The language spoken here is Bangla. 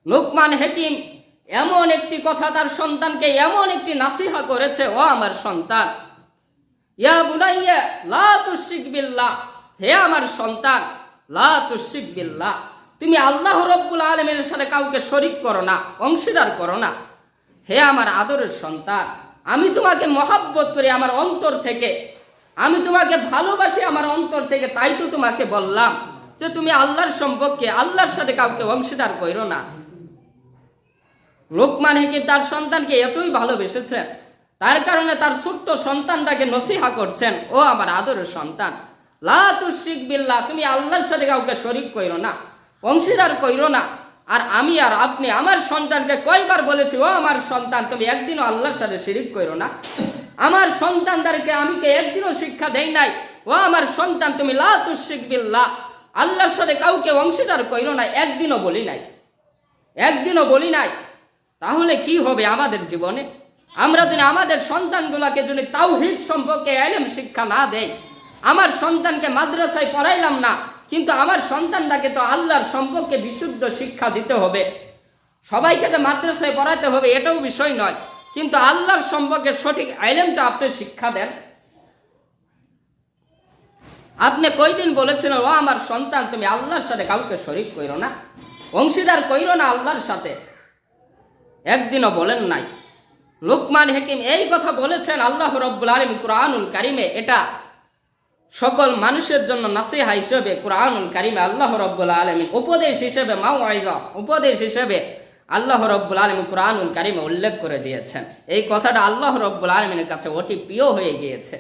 লোকমান হাকিম এমন একটি কথা তার সন্তানকে এমন একটি নাসিহা করেছে, ও আমার সন্তান, ইয়া বুনাইয়া লা তুশরিক বিল্লাহ, হে আমার সন্তান, লা তুশরিক বিল্লাহ, তুমি আল্লাহ রাব্বুল আলামিনের সাথে কাউকে শরীক করো না, অংশীদার করো না। হে আমার আদরের সন্তান, আমি তোমাকে মহাব্বত করি আমার অন্তর থেকে, আমি তোমাকে ভালোবাসি আমার অন্তর থেকে, তাই তো তোমাকে বললাম যে তুমি আল্লাহর সম্পর্কে আল্লাহর সাথে কাউকে অংশীদার করো না। লোকমান হাকিম তার সন্তানকে এতই ভালোবেসেছেন, তার কারণে তার ছোট্ট সন্তানটাকে নসিহা করছেন, ও আমার আদরের সন্তান, লা তুশরিক বিল্লাহ, তুমি আল্লাহর সাথে কাউকে শরীক কইরো না, অংশীদার কইরো না। আর আমি আর আপনি আমার সন্তানকে কয়বার বলেছি, ও আমার সন্তান, তুমি একদিনও আল্লাহর সাথে শিরিক কইরো না। আমার সন্তানদেরকে আমি একদিনও শিক্ষা দেই নাই, ও আমার সন্তান, তুমি লা তুশরিক বিল্লাহ, আল্লাহর সাথে কাউকে অংশীদার কইরো না, একদিনও বলি নাই, একদিনও বলি নাই। তাহলে কি হবে আমাদের জীবনে? আমরা যদি আমাদের সন্তানগুলোকে যদি তাওহীদ সম্পর্কে ইলম শিক্ষা না দেই, আমার সন্তানকে মাদ্রাসায় পড়াইলাম না, কিন্তু আমার সন্তানটাকে তো আল্লাহর সম্পর্কে বিশুদ্ধ শিক্ষা দিতে হবে। সবাইকে তো মাদ্রাসায় পড়াতে হবে এটাও বিষয় নয়, কিন্তু আল্লাহর সম্পর্কে সঠিক ইলমটা আপনি শিক্ষা দেন। আপনি কয়দিন বলেছেন, ও আমার সন্তান, তুমি আল্লাহর সাথে কাউকে শরীক কইরো না, অংশীদার কইরো না আল্লাহর সাথে? একদিনও বলেন নাই। লোকমান হাকিম এই কথা বলেছেন আল্লাহ রাব্বুল আলামিন কুরআনুল কারীমে, এটা সকল মানুষের জন্য নাসিহা হিসেবে কুরআনুল কারীমে আল্লাহ রাব্বুল আলামিন উপদেশ হিসেবে, মাউইজা উপদেশ হিসেবে আল্লাহ রাব্বুল আলামিন কুরআনুল কারীমে উল্লেখ করে দিয়েছেন। এই কথাটা আল্লাহ রাব্বুল আলামিনের কাছে অতি প্রিয় হয়ে গিয়েছে।